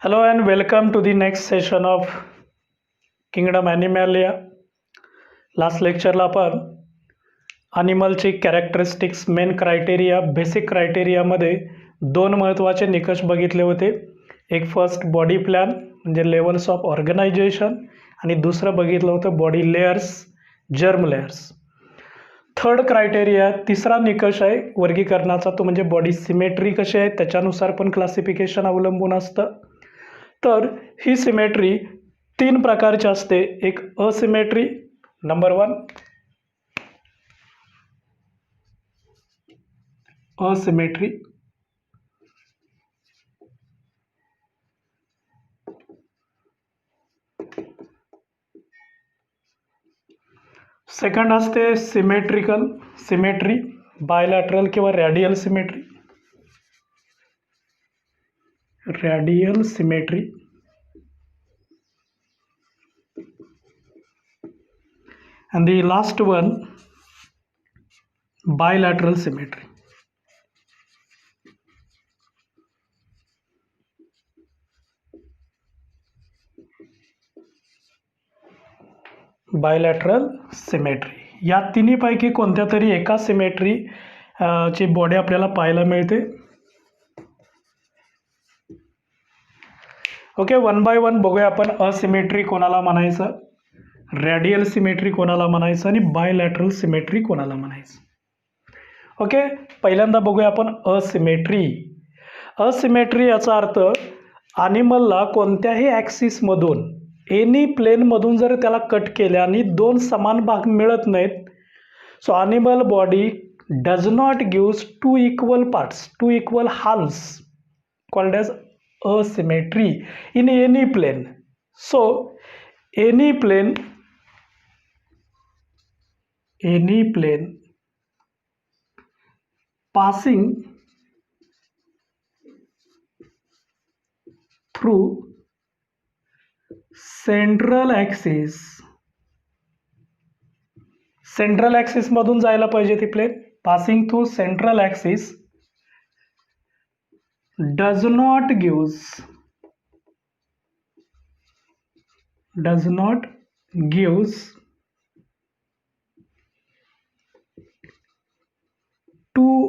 Hello and welcome to the next session of Kingdom Animalia. Last लेक्चरला आपण ॲनिमलची characteristics main criteria basic क्रायटेरियामध्ये दोन महत्त्वाचे निकष बघितले होते. एक फर्स्ट बॉडी प्लॅन म्हणजे लेवल्स ऑफ ऑर्गनायझेशन आणि दुसरं बघितलं होतं body layers germ layers. Third criteria तिसरा निकष आहे वर्गीकरणाचा तो म्हणजे बॉडी सिमेट्री कशी आहे त्याच्यानुसार पण क्लासिफिकेशन अवलंबून असतं. तर ही सिमेट्री तीन प्रकारची असते. एक असिमेट्री नंबर 1 असिमेट्री, सेकंड असते सिमेट्रिकल सिमेट्री बायलॅटरल किंवा radial symmetry radial symmetry and the last one bilateral symmetry. Bilateral symmetry या तिन्हीपैकी कोणत्या तरी एका सिमेट्री ची बॉडी आपल्याला पाहायला मिळते. ओके, वन बाय वन बघूया आपण. असिमेट्री कोणाला म्हणायचं, रॅडियल सिमेट्री कोणाला म्हणायचं आणि बायलॅटरल सिमेट्री कोणाला म्हणायचं. ओके, पहिल्यांदा बघूया आपण असिमेट्री. असिमेट्री याचा अर्थ ॲनिमलला कोणत्याही ॲक्सिसमधून एनी प्लेनमधून जर त्याला कट केले आणि दोन समान भाग मिळत नाहीत, so animal body does not gives two equal parts, two equal halves called as asymmetry in any plane. So any plane passing through central axis मधून जायला पाहिजे ती plain. passing through central axis does not gives two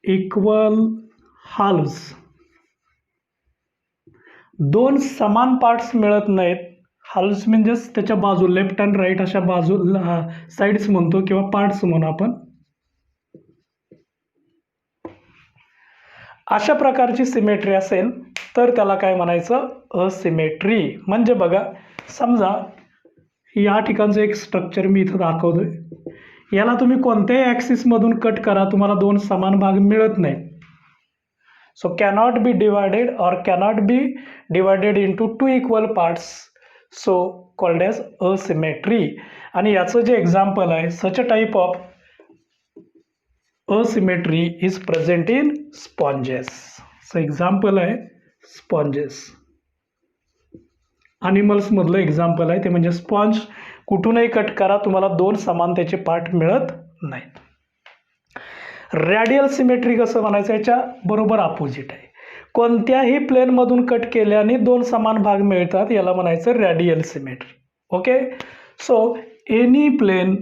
equal halves. दोन समान parts मिळत नाहीत. हाल्व्स म्हणजेच त्याच्या बाजू लेफ्ट अँड राईट अशा बाजू साइड्स म्हणतो किंवा पार्ट्स म्हणू आपण. अशा प्रकारची सिमेट्री असेल तर त्याला काय म्हणायचं, असिमेट्री. म्हणजे बघा, समजा या ठिकाणचं एक स्ट्रक्चर मी इथं दाखवतोय. याला तुम्ही कोणत्याही ॲक्सिसमधून कट करा, तुम्हाला दोन समान भाग मिळत नाहीत. So cannot be divided into two equal parts, so called as asymmetry. आणि याचं जे एक्झाम्पल आहे, such a type of asymmetry is present in sponges. So example आहे स्पॉन्जेस. ॲनिमल्स मधलं एक्झाम्पल आहे ते म्हणजे स्पॉन्ज. कुठूनही कट करा, तुम्हाला दोन समानतेचे पार्ट मिळत नाहीत. रॅडियल सिमेट्री कसं म्हणायचं, याच्या बरोबर अपोजिट आहे. कोणत्याही प्लेनमधून कट केल्याने दोन समान भाग मिळतात, याला म्हणायचं radial symmetry. Okay, so any plane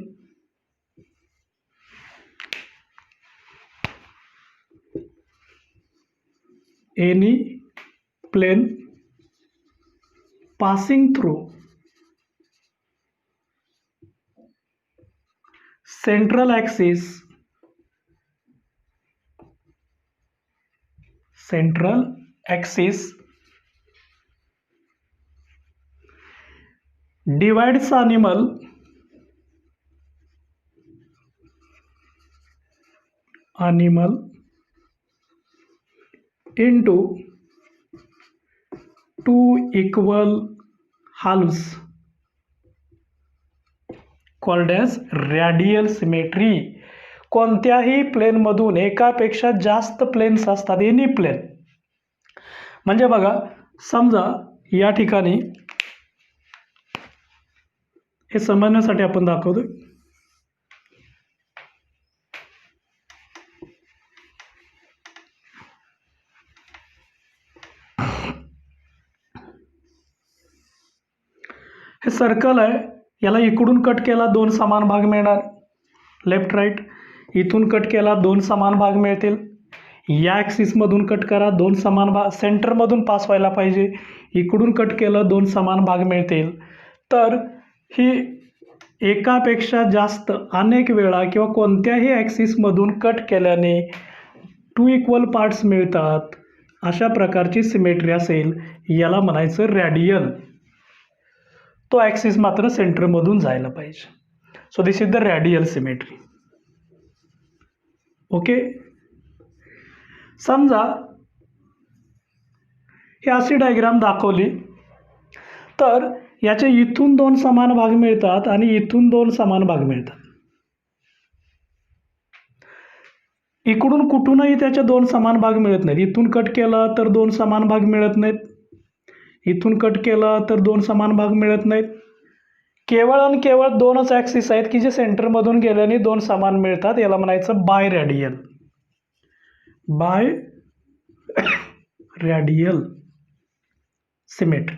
passing through central axis divides animal into two equal halves called as radial symmetry. कोणत्याही प्लेनमधून एकापेक्षा जास्त प्लेन्स असतात, एनी प्लेन. म्हणजे बघा, समजा या ठिकाणी हे समजण्यासाठी आपण दाखवतोय. हे सर्कल आहे, याला इकडून कट केला 2 समान भाग मिळणार, लेफ्ट राईट. इथून कट केला 2 समान भाग मिळतील. या ॲक्सिसमधून कट करा 2 समान भाग, सेंटरमधून पास व्हायला पाहिजे. इकडून कट केलं 2 समान भाग मिळतील. तर ही एकापेक्षा जास्त अनेक वेळा किंवा कोणत्याही ॲक्सिसमधून कट केल्याने 2 इक्वल पार्ट्स मिळतात, अशा प्रकारची सिमेट्री असेल, याला म्हणायचं रॅडियल. तो ॲक्सिस मात्र सेंटरमधून जायला पाहिजे. So this is the radial symmetry. Okay. समजा ही अशी डायग्राम दाखवली, तर याचे इथून 2 समान भाग मिळतात आणि इथून 2 समान भाग मिळतात. इकडून कुठूनही त्याचे 2 समान भाग मिळत नाहीत. इथून कट केलं तर 2 समान भाग मिळत नाहीत, इथून कट केलं तर 2 समान भाग मिळत नाहीत. केवळ आणि केवळ 2च ॲक्सिस आहेत की जे सेंटरमधून गेल्याने 2 समान मिळतात. याला म्हणायचं biradial. Biradial symmetry.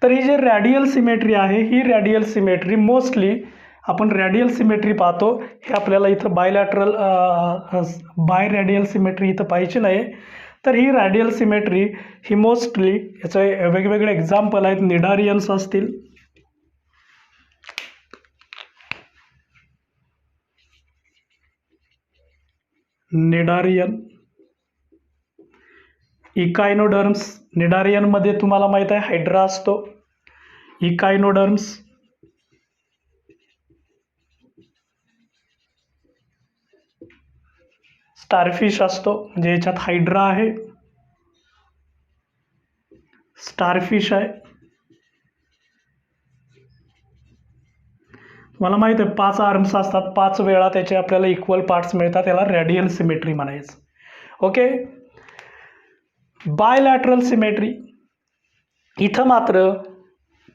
तर ही जी रॅडियल सिमेट्री आहे, ही रॅडियल सिमेट्री मोस्टली आपण रॅडियल सिमेट्री पाहतो. हे आपल्याला इथं बायलॅटरल बाय रॅडियल सिमेट्री इथं पाहिजे नाही. तर ही रॅडियल सिमेट्री ही मोस्टली, याचे वेगवेगळे एक्झाम्पल आहेत. निडारियन्स असतील, निडारियन, इकायनोडर्म्स. निडारियनमध्ये तुम्हाला माहीत आहे हायड्रा असतो. इकायनोडर्म्स, स्टारफिश असतो, म्हणजे याच्यात हायड्रा आहे, स्टारफिश आहे. मला माहीत आहे 5 आर्म्स असतात, 5 वेळा त्याचे आपल्याला इक्वल पार्ट्स मिळतात. याला रॅडियल सिमेट्री म्हणायचं. ओके. बायलॅटरल सिमेट्री, इथं मात्र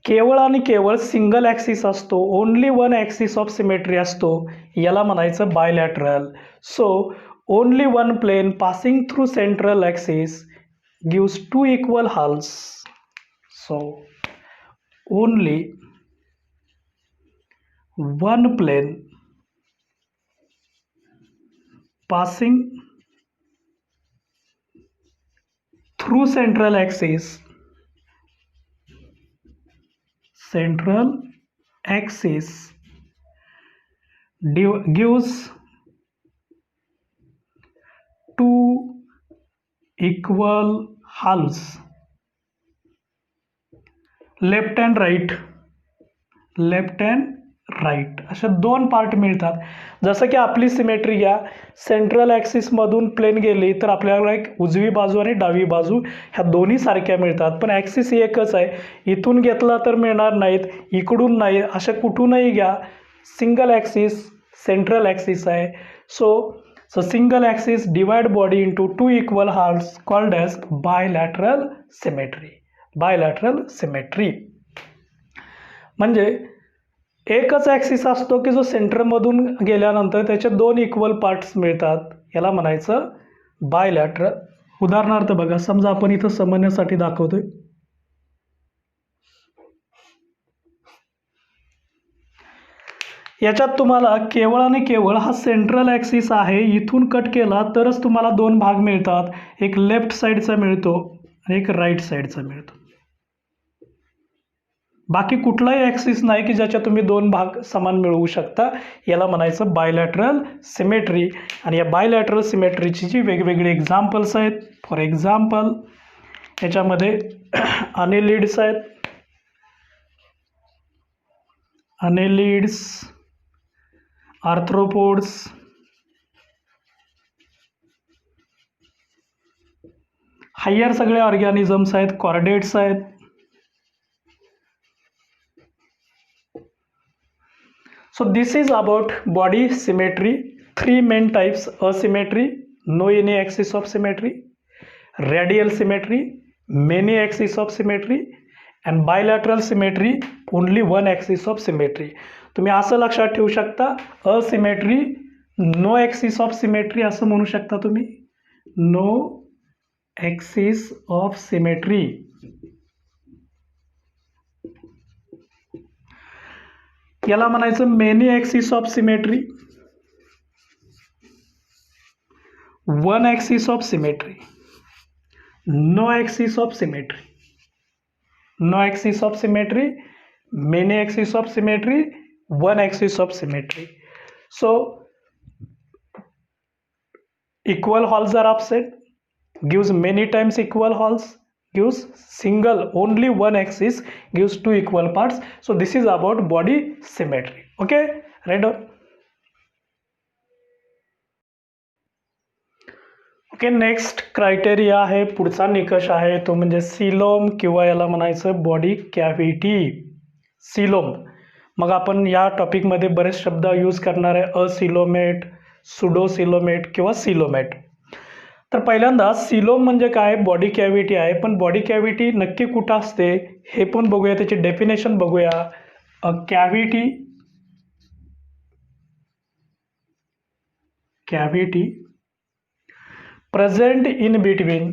केवळ आणि केवळ सिंगल ॲक्सिस असतो, ओनली 1 ॲक्सिस ऑफ सिमेट्री असतो. याला म्हणायचं bilateral. So only 1 plane passing through central axis gives 2 equal halves. So only 1 plane passing through central axis gives 2 equal halves, left and right, left and right, अशा 2 part मिळतात. जसं की आपली symmetry घ्या, central ॲक्सिसमधून plain गेली तर आपल्याला एक उजवी बाजू आणि डावी बाजू ह्या दोन्ही सारख्या मिळतात. पण ॲक्सिस एकच आहे, इथून घेतला तर मिळणार नाहीत, इकडून नाही, अशा कुठूनही घ्या, सिंगल ॲक्सिस सेंट्रल ॲक्सिस आहे. So single axis divide body into 2 equal hearts called as bilateral symmetry. Bilateral symmetry म्हणजे एकच ॲक्सिस असतो की जो सेंटरमधून गेल्यानंतर त्याचे 2 इक्वल पार्ट्स मिळतात. याला म्हणायचं बायलॅटरल. उदाहरणार्थ बघा, समजा आपण इथं समजण्यासाठी दाखवतोय. याच्यात तुम्हाला केवळ आणि केवळ हा सेंट्रल ॲक्सिस आहे, इथून कट केला तरच तुम्हाला 2 भाग मिळतात. एक लेफ्ट साईडचा मिळतो आणि एक राईट साईडचा मिळतो. बाकी कुठलाही ॲक्सिस नाही की ज्याच्या तुम्ही 2 भाग समान मिळवू शकता. याला म्हणायचं बायलॅटरल सिमेट्री. आणि या बायलॅटरल सिमेट्रीची जी वेगवेगळे एक्झाम्पल्स आहेत, फॉर एक्झाम्पल याच्यामध्ये अनेलिड्स आहेत, अनेलिड्स, आर्थ्रोपोड्स, हायर सगळे ऑर्गॅनिझम्स आहेत, कॉर्डेट्स आहेत. So this is about body symmetry. 3 main types: asymmetry, no any axis of symmetry; radial symmetry, many axis of symmetry; and bilateral symmetry, only 1 axis of symmetry. तुम्ही असं लक्षात ठेवू शकता, asymmetry, no axis of symmetry असं म्हणू शकता तुम्ही, no axis of symmetry. याला म्हणायचं many axis of symmetry, one axis of symmetry, no axis of symmetry, no axis of symmetry, many axis of symmetry, one axis of symmetry. So equal halves are absent, gives many times equal halves, gives single only one axis, gives two equal parts. So this is about body symmetry. Okay, right on. Okay, next criteria आहे, पुढचा निकष आहे तो म्हणजे coelom किंवा याला म्हणायचं body cavity. Coelom, मग आपण या टॉपिकमध्ये बरेच शब्द यूज करणार आहे, असिलोमेट, सुडोसिलोमेट किंवा सिलोमेट. तर पहिल्यांदा सिलोम म्हणजे काय, बॉडी कॅव्हिटी आहे, पण बॉडी कॅव्हिटी नक्की कुठं असते हे पण बघूया, त्याची डेफिनेशन बघूया. A cavity present in between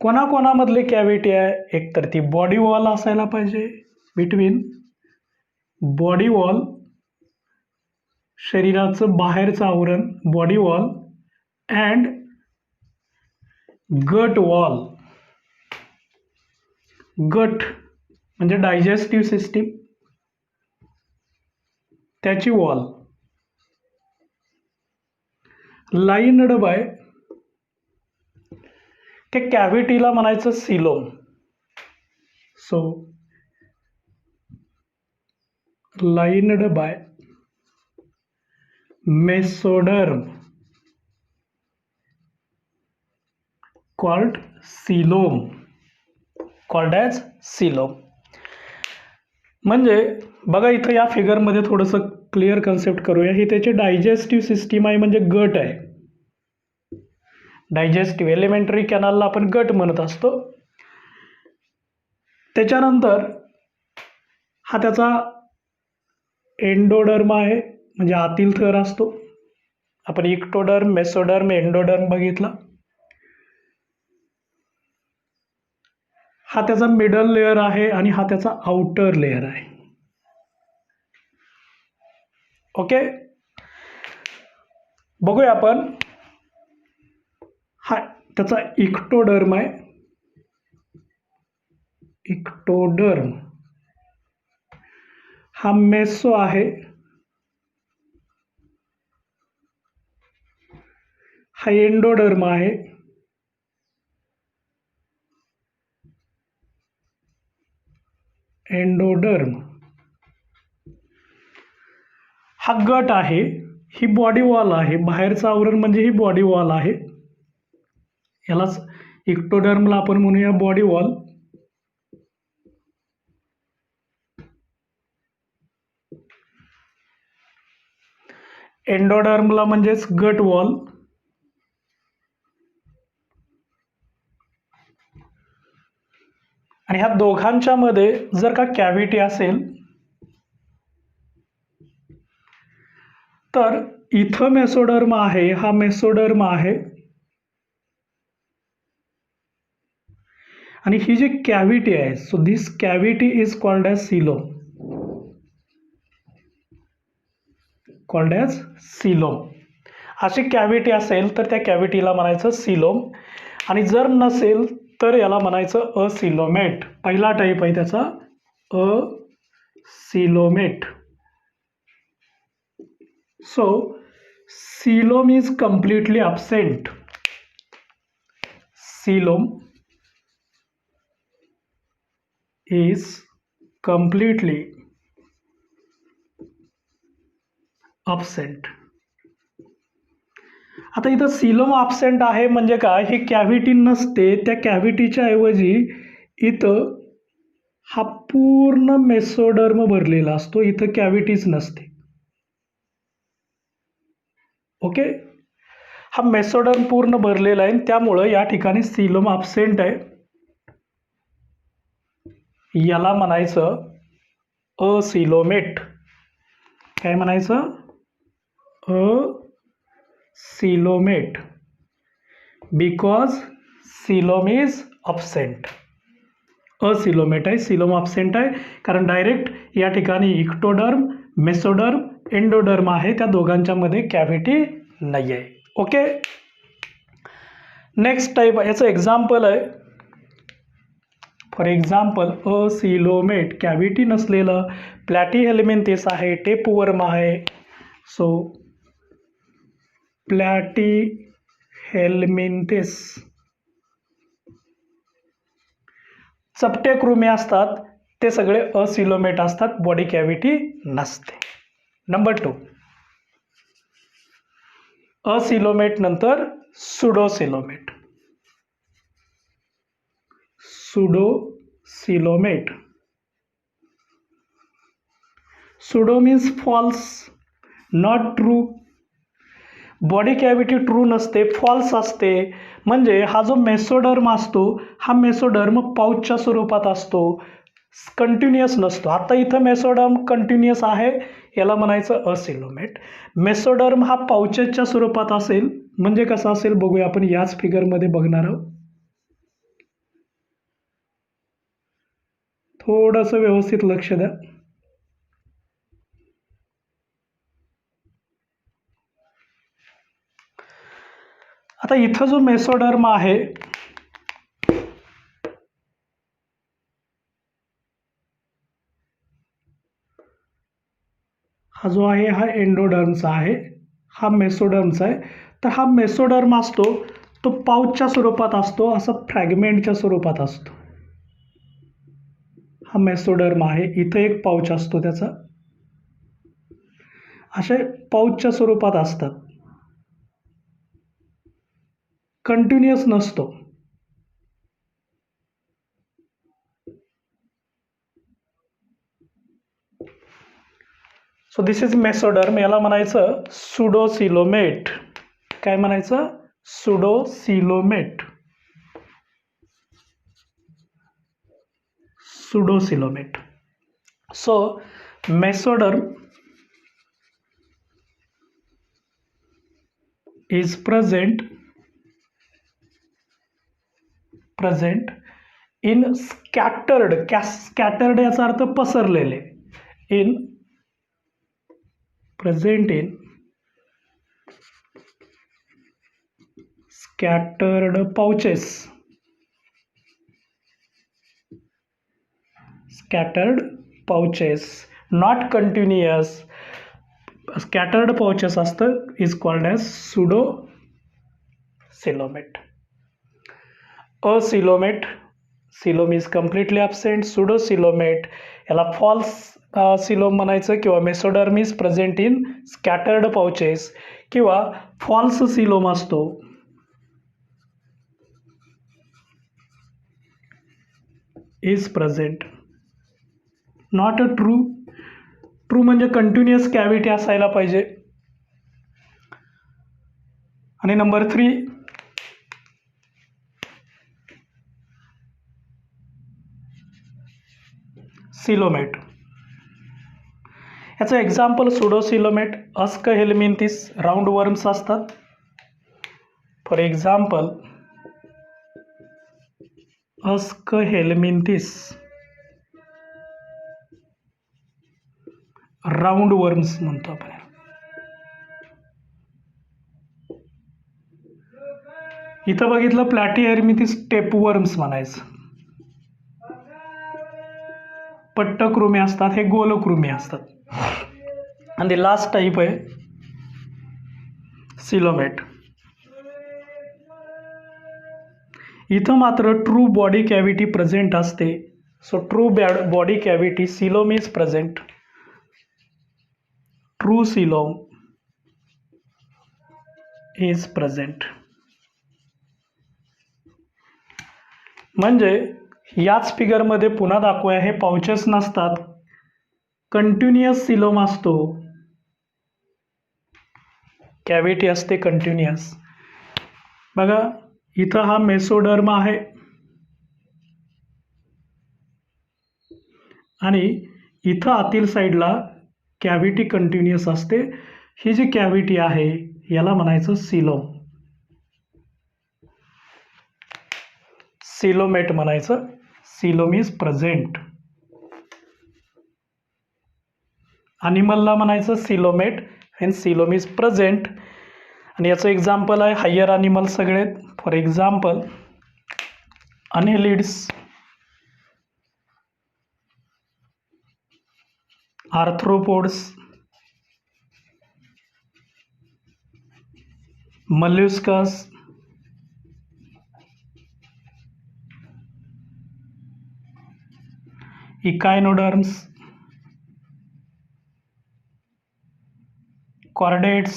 कोणाकोणामधली कॅव्हिटी आहे, एकतर ती बॉडी वॉल असायला पाहिजे, बिटवीन बॉडी वॉल, शरीराचं बाहेरचं आवरण body wall, and gut wall. Gut म्हणजे डायजेस्टिव्ह सिस्टीम, त्याची वॉल लाईनड बाय, त्या कॅव्हिटीला म्हणायचं coelom. So lined by mesoderm called coelom, called as coelom. म्हणजे बघा इथं या फिगरमध्ये थोडंसं क्लिअर कन्सेप्ट करूया. ही त्याची डायजेस्टिव्ह सिस्टीम आहे, म्हणजे गट आहे. डायजेस्टिव्ह एलिमेंटरी कॅनलला आपण गट म्हणत असतो. त्याच्यानंतर हा त्याचा एंडोडर्म आहे, म्हणजे आतील थर असतो. आपण इक्टोडर्म, मेसोडर्म, एंडोडर्म बघितला. हा त्याचा मिडल लेअर आहे आणि हा त्याचा आउटर लेअर आहे. ओके, बघूया आपण. हा त्याचा इक्टोडर्म आहे, इक्टोडर्म. हा मेसो आहे, हा एंडोडर्म आहे, एंडोडर्म. हा गट आहे, ही बॉडी वॉल आहे, बाहेरचं आवरण म्हणजे ही बॉडी वॉल आहे. यालाच इक्टोडर्मला आपण म्हणूया बॉडी वॉल. एंडोडर्मला म्हणजेच गट वॉल. आणि ह्या दोघांच्या मध्ये जर का कॅव्हिटी असेल तर इथं मेसोडर्म आहे, हा मेसोडर्म आहे, आणि ही जी कॅव्हिटी आहे, so this cavity is called as coelom, called as coelom. अशी कॅव्हिटी असेल तर त्या कॅव्हिटीला म्हणायचं सिलोम, आणि जर नसेल तर याला म्हणायचं असिलोमेट. पहिला टाईप आहे त्याचा acoelomate. So coelom is completely absent. Coelom is completely absent. आता इथं सिलोम absent आहे म्हणजे काय, ही कॅव्हिटी नसते, त्या कॅव्हिटीच्या ऐवजी इथं हा पूर्ण मेसोडर्म भरलेला असतो, इथं कॅव्हिटीच नसते. ओके, हा मेसोडर्म पूर्ण भरलेला आहे, त्यामुळं या ठिकाणी सिलोम absent आहे. याला म्हणायचं असिलोमेट. काय म्हणायचं, acoelomate. Because coelom is absent. Acoelomate आहे, सिलोम अब्सेंट आहे कारण डायरेक्ट या ठिकाणी इक्टोडर्म, मेसोडर्म, एंडोडर्म आहे, त्या दोघांच्या मध्ये कॅव्हिटी नाही आहे. ओके. नेक्स्ट टाईप याचं एक्झाम्पल आहे, फॉर एक्झाम्पल असिलोमेट कॅव्हिटी नसलेलं प्लॅटीहेल्मिंथिस आहे, टेपवर्म आहे. सो प्लॅटीहेल्मिंथिस चपटे कृमी असतात, ते सगळे असिलोमेट असतात, बॉडी कॅव्हिटी नसते. नंबर 2 असिलोमेट नंतर pseudocoelomate. Pseudocoelomate, pseudo means false, not true. Body cavity true नसते, फॉल्स असते. म्हणजे हा जो मेसोडर्म असतो, हा मेसोडर्म पाऊचच्या स्वरूपात असतो, कंटिन्युअस नसतो. आता इथं मेसोडर्म कंटिन्युअस आहे, याला म्हणायचं असिलोमेट. मेसोडर्म हा पाऊचेसच्या स्वरूपात असेल, म्हणजे कसं असेल बघूया आपण, याच फिगरमध्ये बघणार आहोत. थोडंसं व्यवस्थित लक्ष द्या. आता इथं जो मेसोडर्म आहे, हा जो आहे हा एंडोडर्मचा आहे, हा मेसोडर्मचा आहे. तर हा मेसोडर्म असतो तो पाऊचच्या स्वरूपात असतो, असं फ्रॅगमेंटच्या स्वरूपात असतो. हा मेसोडर्म आहे, इथं एक पाऊच असतो त्याचा, असे पाऊचच्या स्वरूपात असतात, कंटिन्युअस नसतो. सो दिस इज मेसोडर्म, याला म्हणायचं सुडोसिलोमेट. काय म्हणायचं? Pseudocoelomate. Pseudocoelomate. So mesoderm is present in scattered याचा अर्थ पसरलेले, present in scattered pouches, not continuous. Scattered pouches असतं, is called as pseudocoelomet. Acoelomet, coelom is completely absent. Pseudocoelomet याला false coelom म्हणायचं, किंवा mesoderm is present in scattered pouches, किंवा false coelom असतो. is present, not a true. True म्हणजे continuous cavity असायला पाहिजे. आणि नंबर 3 सिलोमेट. याचं एक्झाम्पल सुडोसिलोमेट, अस्कहेल्मिंथिस, राऊंड वर्म्स असतात. फॉर एक्झाम्पल अस्कहेल्मिंथिस, राऊंड वर्म्स म्हणतो आपण. इथं बघितलं प्लॅटीहेल्मिंथिस टेपवर्म्स म्हणायचं, पट्टकृमी असतात, हे गोलकृमी असतात. आणि लास्ट टाईप आहे सिलोमेट. इथं मात्र ट्रू बॉडी कॅव्हिटी प्रेझेंट असते. So true body cavity coelom is present. True coelom is present. म्हणजे याच फिगरमध्ये पुन्हा दाखवूया, हे पाउचेस नसतात, कंटिन्युअस सिलोम असतो, कॅव्हिटी असते कंटिन्युअस. बघा इथं हा मेसोडर्म आहे आणि इथं आतील साईडला कॅव्हिटी कंटिन्युअस असते. ही जी कॅव्हिटी आहे याला म्हणायचं सिलोम. सिलोमेट म्हणायचं. Coelom is present. अॅनिमलला म्हणायचं coelomate and coelom is present. आणि याचं एक्झाम्पल आहे हायर अॅनिमल सगळे. For example annelids, arthropods, molluscs, echinoderms, chordates,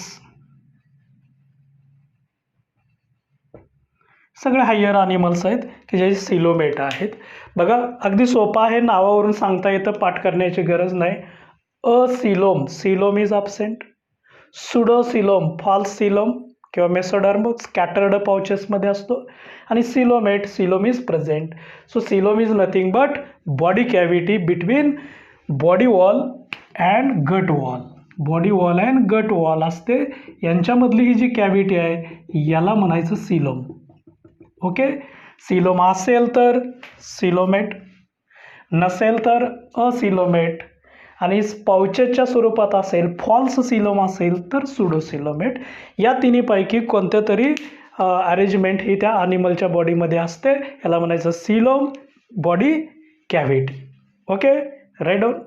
सगळे हायर अॅनिमल्स आहेत की जे सिलोमेट आहेत. बघा अगदी सोपं आहे, नावावरून सांगता येतं, पाठ करण्याची गरज नाही. Coelom, coelom is absent. Pseudocoelom, false coelom किंवा मेसोडर्म स्कॅटर्ड पाउचेसमध्ये असतो. आणि coelomate, coelom is present. So coelom is nothing but body cavity between body wall and gut wall. Body wall and gut wall असते, यांच्यामधली ही जी cavity आहे याला म्हणायचं coelom. Okay. Coelom असेल तर सिलोमेट, नसेल तर असिलोमेट, आणि पाउचेसच्या स्वरूपात असेल, फॉल्स सिलोम असेल तर सुडोसिलोमेट. या तिन्हीपैकी कोणत्या तरी अरेंजमेंट ही त्या ॲनिमलच्या बॉडीमध्ये असते, याला म्हणायचं coelom body cavity. Okay, right down.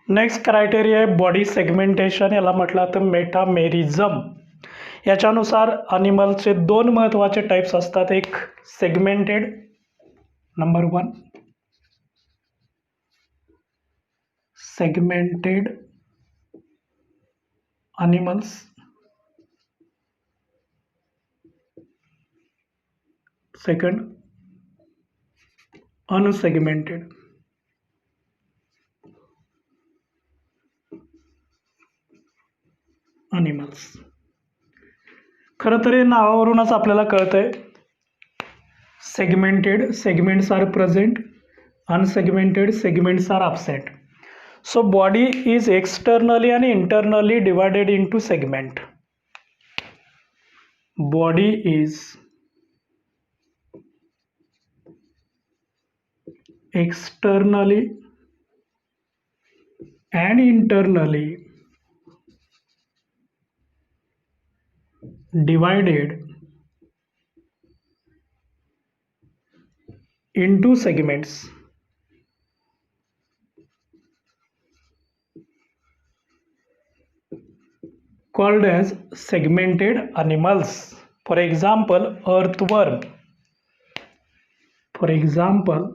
Next criteria आहे बॉडी सेगमेंटेशन. याला म्हटलं तर मेटामेरिझम. याच्यानुसार अॅनिमलचे दोन महत्त्वाचे टाईप्स असतात. एक segmented, number 1 segmented animals. Second unsegmented. Animals. खरं तर हे नावावरूनच आपल्याला कळतंय. Segmented, segments are present. Unsegmented, segments are absent. So body is externally and internally divided into segment. Body is externally and internally divided into segments. Called as segmented animals. For example, earthworm. For example,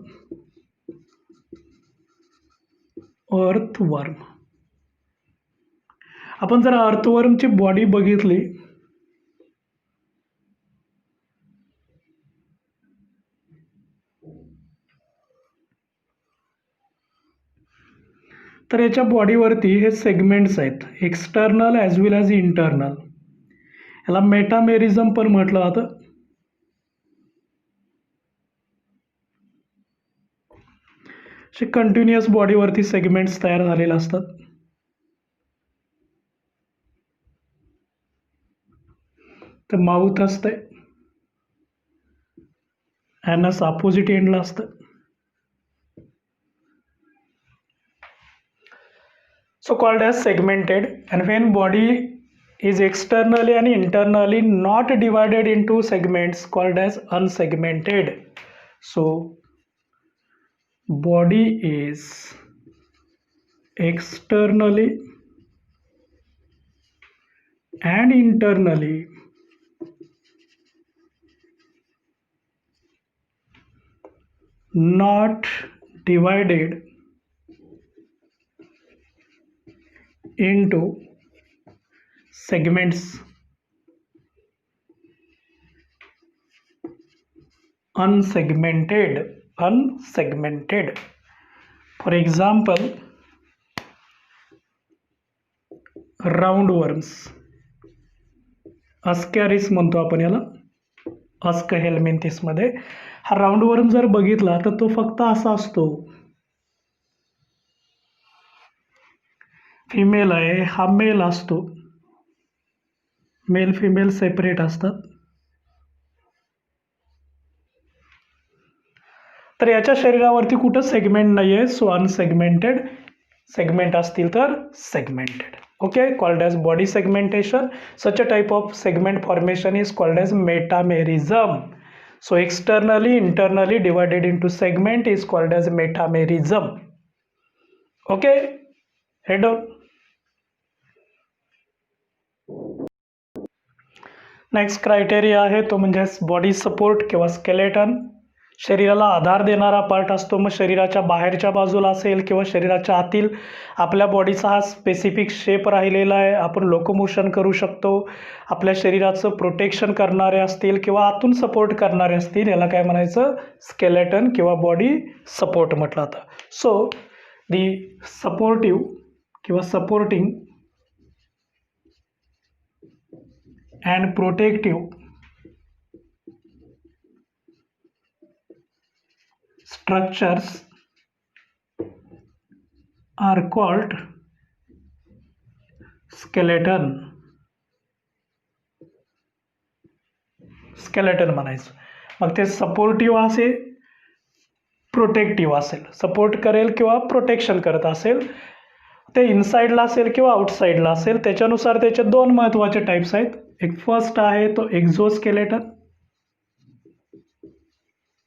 earthworm. आपण जर अर्थवर्मची body बघितली तर याच्या बॉडीवरती हे segments आहेत, external as वेल as internal. याला मेटामेरिझम पण म्हटलं जातं. असे कंटिन्युअस बॉडीवरती सेगमेंट्स तयार झालेले असतात. तर माउथ असतंय, ॲनस अपोजिट एंडला असतं. So called as segmented. And when body is externally and internally not divided into segments, called as unsegmented. So body is externally and internally not divided into segments. Unsegmented. Unsegmented. For example, roundworms. अस्कॅरिस म्हणतो आपण याला, ask हेल्मिंथिस मध्ये. हा राऊंडवर्म जर बघितला तर तो फक्त असा असतो, फिमेल आहे, हा मेल असतो. मेल फिमेल सेपरेट असतात. तर याच्या शरीरावरती कुठं सेगमेंट नाही आहे, सो अनसेगमेंटेड. सेगमेंट असतील तर segmented. Okay, called as body segmentation. Such a type of segment formation is called as metamerism. So externally, internally divided into segment is called as metamerism. Okay, head on. Next criteria आहे तो म्हणजे body support किंवा skeleton. शरीराला आधार देणारा part असतो. मग शरीराच्या बाहेरच्या बाजूला असेल किंवा शरीराच्या आतील आपल्या बॉडीचा हा स्पेसिफिक शेप राहिलेला आहे. आपण लोकोमोशन करू शकतो. आपल्या शरीराचं प्रोटेक्शन करणारे असतील किंवा आतून सपोर्ट करणारे असतील, याला काय म्हणायचं, स्केलेटन किंवा बॉडी सपोर्ट म्हटलं जातं. सो दी सपोर्टिव्ह किंवा supporting and protective structures are called skeleton. Skeleton म्हणायचं. मग ते सपोर्टिव्ह असेल, प्रोटेक्टिव्ह असेल, सपोर्ट करेल किंवा प्रोटेक्शन करत असेल, ते इनसाइडला असेल किंवा आउटसाइडला असेल, त्याच्यानुसार त्याचे दोन महत्त्वाचे टाईप्स आहेत. एक फर्स्ट आहे तो एक्झोस्केलेटन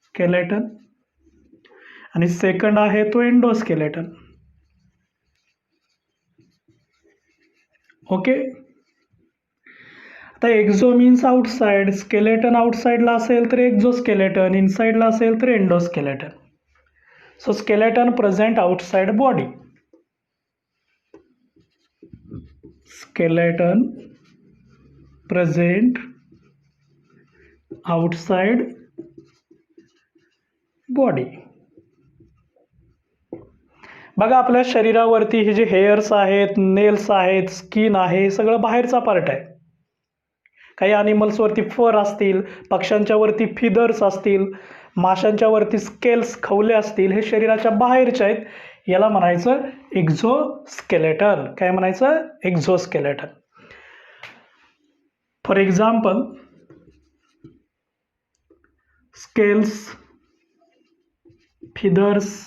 स्केलेटन आणि सेकंड आहे तो एंडोस्केलेटन. ओके, आता एक्झो मीन्स आउटसाइड, स्केलेटन आउटसाइडला असेल तर एक्झोस्केलेटन, इनसाइडला असेल तर endoskeleton. So skeleton present outside body, skeleton present outside body. बघा आपल्या शरीरावरती हे जे हेअर्स आहेत, नेल्स आहेत, स्किन आहे, हे सगळं बाहेरचा पार्ट आहे. काही ॲनिमल्सवरती फर असतील, पक्ष्यांच्या वरती फिदर्स असतील, माशांच्या वरती स्केल्स खवले असतील, हे शरीराच्या बाहेरचे आहेत. याला म्हणायचं एक्झोस्केलेटन. काय म्हणायचं, exoskeleton. For example scales, feathers,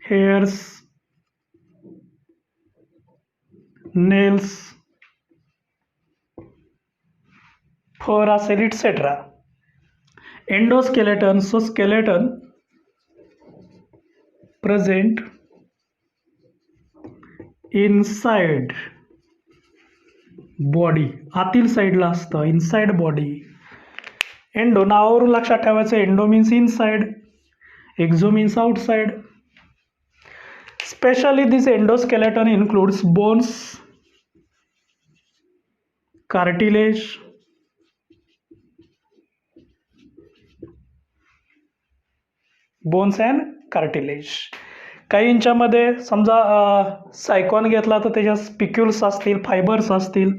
hairs, nails, fur असेल etcetera. Endoskeleton, so skeleton present inside body, आतील साईडला असतं, इनसाइड बॉडी. एंडो नावावरून लक्षात ठेवायचं, endo means inside, exo means outside. Especially this endoskeleton includes bones, cartilage, bones and cartilage. काही इंच्यामध्ये समजा सायकॉन घेतला तर त्याच्यात स्पिक्युल्स असतील, फायबर्स असतील,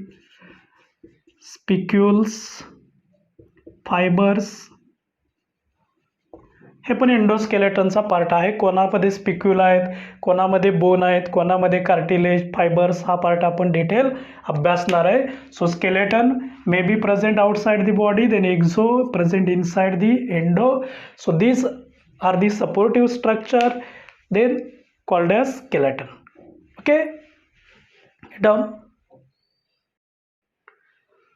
स्पिक्युल्स, फायबर्स, हे पण एंडोस्केलेटनचा पार्ट आहे. कोणामध्ये स्पिक्युल आहेत, कोणामध्ये बोन आहेत, कोणामध्ये कार्टिलेज, फायबर्स, हा पार्ट आपण डिटेल अभ्यासणार आहे. So skeleton may be present outside the body, then exo present inside the endo. So these are the supportive structure, then called as skeleton. Okay, down.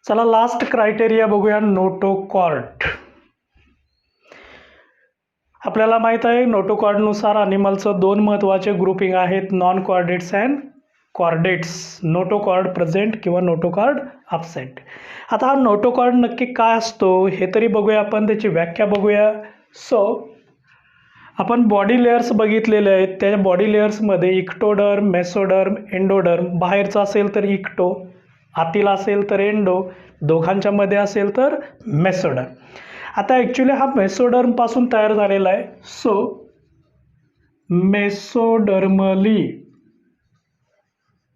चला last criteria बघूया, notochord. आपल्याला माहीत आहे नोटोकॉर्डनुसार अॅनिमलचं दोन महत्त्वाचे ग्रुपिंग आहेत, non chordates and chordates. Notochord present किंवा नोटोकॉर्ड ॲब्सेंट. आता हा नोटोकॉर्ड नक्की काय असतो हे तरी बघूया आपण, त्याची व्याख्या बघूया. सो आपण बॉडी लेयर्स बघितलेले आहेत. त्या बॉडी लेयर्समध्ये इक्टोडर्म, मेसोडर्म, एंडोडर्म. बाहेरचा असेल तर इक्टो, आतील असेल तर एंडो, दोघांच्या मध्ये असेल तर मेसोडर्म. आता ॲक्च्युली हा मेसोडर्मपासून तयार झालेला आहे. So mesodermally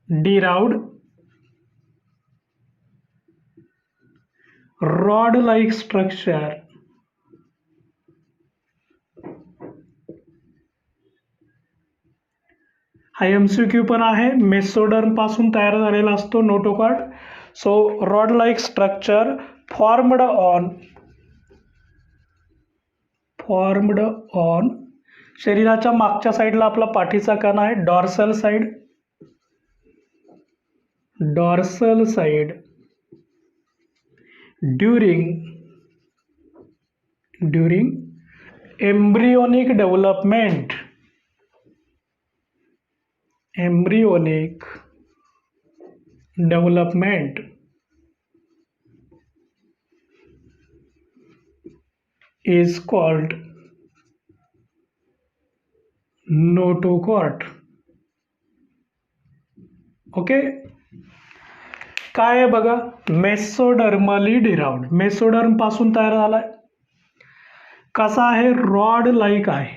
derived rod like structure हा MCQ पण आहे. मेसोडर्म पासून तयार झालेला असतो notochord. So rod like structure formed on formed on, शरीराच्या मागच्या साईडला आपला पाठीचा कणा आहे, dorsal side, dorsal side, during embryonic development, embryonic development is called notochord. Okay, काय आहे बघा, मेसोडर्मली डिराउंड, मेसोडर्म पासून तयार झालाय. कसा आहे, रॉड लाईक आहे,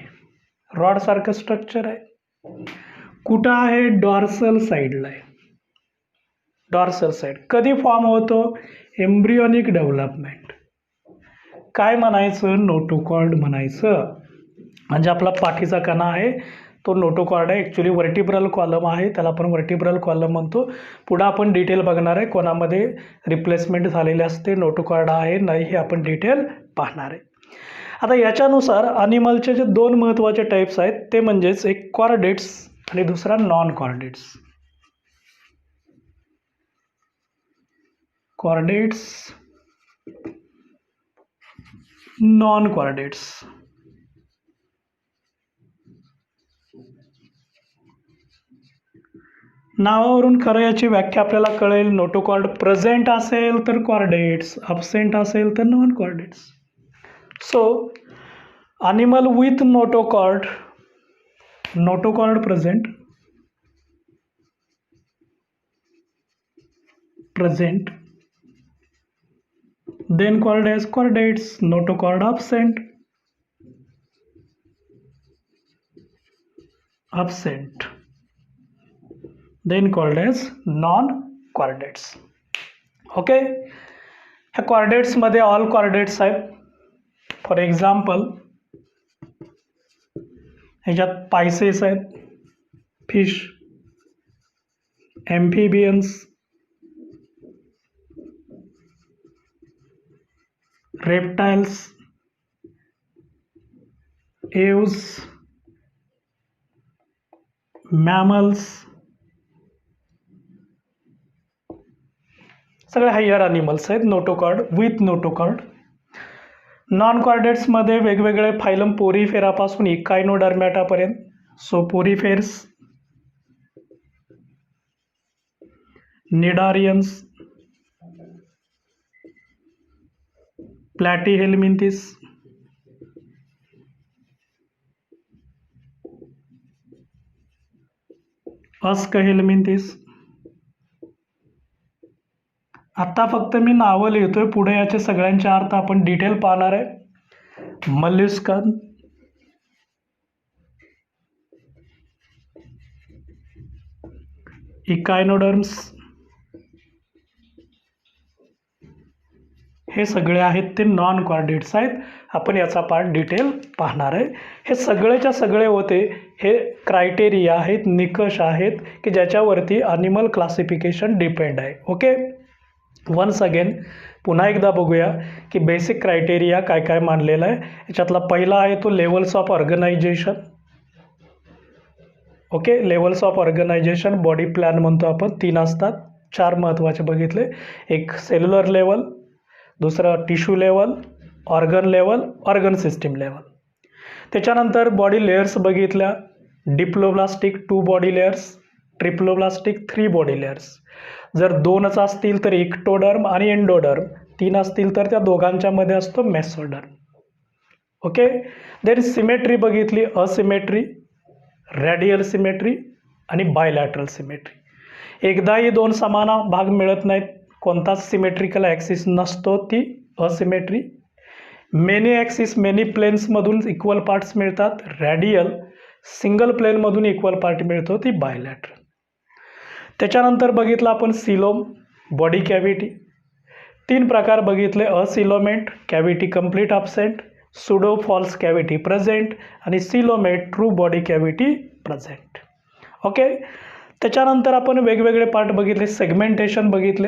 रॉड सारखं स्ट्रक्चर आहे. कुठं आहे, डॉर्सल साईडला आहे, डॉर्सल साईड. कधी फॉर्म होतो, एम्ब्रियोनिक डेव्हलपमेंट. काय म्हणायचं, नोटोकॉर्ड म्हणायचं. म्हणजे आपला पाठीचा कणा आहे तो नोटोकॉर्ड आहे. ॲक्च्युली व्हर्टिब्रल कॉलम आहे, त्याला आपण व्हर्टिब्रल कॉलम म्हणतो. पुढं आपण डिटेल बघणार आहे, कोणामध्ये रिप्लेसमेंट झालेले असते, नोटोकॉर्ड आहे नाही हे आपण डिटेल पाहणार आहे. आता याच्यानुसार अनिमलचे जे दोन महत्त्वाचे टाईप्स आहेत ते म्हणजेच एक कॉर्डेट्स आणि दुसरा non chordates. Chordates, non chordates. नावावरून खरं याची व्याख्या आपल्याला कळेल. नोटोकॉर्ड प्रेझेंट असेल तर कॉर्डेट्स, अब्सेंट असेल तर non chordates. So animal with notochord, notochord present, then called as chordates. Notochord absent, then called as non-chordates. Okay, ह्या chordates मध्ये ऑल chordates आहेत. फॉर एक्झाम्पल ह्याच्यात पायसेस आहेत, फिश, एम्फिबियन्स, रेप्टाइल्स, एव्स, मॅमल्स, सगळे higher animals आहेत notochord with notochord. Non कॉर्डेट्समध्ये वेगवेगळे phylum पोरीफेरापासून इकायनोडर्मॅटापर्यंत. So पोरीफेर्स, निडारियन्स, प्लॅटीहेल्मिंथिस, अस्कहेल्मिंथिस. आता फक्त मी नावं लिहितोय, पुढे याचे सगळ्यांचे अर्थ आपण डिटेल पाहणार आहे. मल्लिस्कन, इकायनोडर्म्स, हे सगळे आहेत ते नॉन कॉर्डेट्स आहेत. आपण याचा पार्ट डिटेल पाहणार आहे. हे सगळेच्या सगळे होते हे क्रायटेरिया आहेत, निकष आहेत की ज्याच्यावरती अनिमल क्लासिफिकेशन डिपेंड आहे. ओके, वन्स अगेन पुन्हा एकदा बघूया की बेसिक क्रायटेरिया काय काय मानलेला आहे. याच्यातला पहिला आहे तो levels of organisation. Okay, levels of organisation body plan म्हणतो आपण, 3 असतात. 4 महत्त्वाचे बघितले. एक सेल्युलर लेवल, दुसरं tissue level, organ level, organ system level. त्याच्यानंतर बॉडी लेयर्स बघितल्या. Diploblastic 2 body layers, triploblastic 3 body layers. जर 2च असतील तर इक्टोडर्म आणि एंडोडर्म, 3 असतील तर त्या दोघांच्या मध्ये असतो मेसोडर्म. ओके, देन सिमेट्री बघितली, असिमेट्री, रॅडियल सिमेट्री आणि बायलॅटरल सिमेट्री. एकदाही 2 समान भाग मिळत नाहीत, कोणताच सिमेट्रिकल ॲक्सिस नसतो, ती असिमेट्री. मेनी ॲक्सिस, मेनी प्लेन्समधून इक्वल पार्ट्स मिळतात, रॅडियल. सिंगल प्लेनमधून इक्वल पार्ट मिळतो, ती बायलॅटरल. त्याच्यानंतर बघितलं आपण सिलोम, बॉडी कॅव्हिटी. 3 प्रकार बघितले, acoelomate, cavity complete absent, pseudo false cavity present आणि coelomate, true body cavity present. Okay, त्याच्यानंतर आपण वेगवेगळे पार्ट बघितले. सेगमेंटेशन बघितले,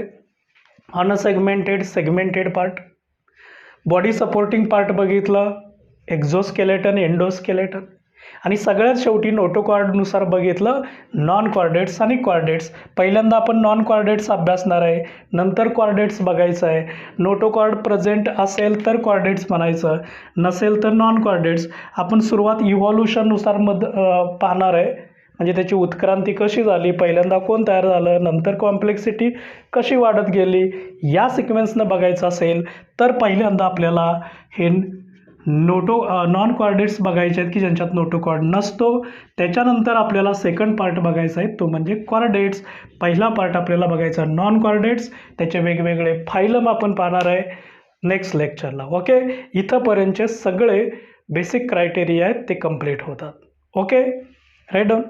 unsegmented, segmented part. Body supporting part बघितलं, एक्झोस्केलेटन, एंडोस्केलेटन आणि सगळ्यात शेवटी नोटोकॉर्डनुसार बघितलं नॉन कॉर्डेट्स आणि कॉर्डेट्स. पहिल्यांदा आपण नॉन कॉर्डेट्स अभ्यासणार आहे, नंतर कॉर्डेट्स बघायचं आहे. नोटोकॉर्ड प्रेझेंट असेल तर कॉर्डेट्स म्हणायचं, नसेल तर नॉन कॉर्डेट्स. आपण सुरुवात इव्हॉल्युशननुसार पाहणार आहे, म्हणजे त्याची उत्क्रांती कशी झाली, पहिल्यांदा कोण तयार झालं, नंतर कॉम्प्लेक्सिटी कशी वाढत गेली, या सिक्वेन्सनं बघायचं असेल तर पहिल्यांदा आपल्याला हे नॉन कॉर्डेट्स बघायचे आहेत की ज्यांच्यात नोटोकॉर्ड नसतो. त्याच्यानंतर आपल्याला सेकंड पार्ट बघायचा आहे, तो म्हणजे कॉर्डेट्स. पहिला पार्ट आपल्याला बघायचा नॉन कॉर्डेट्स, त्याचे वेगवेगळे फायलम आपण पाहणार आहे नेक्स्ट लेक्चरला. ओके, इथंपर्यंतचे सगळे बेसिक क्रायटेरिया आहेत ते कंप्लीट होतात. Okay, right down.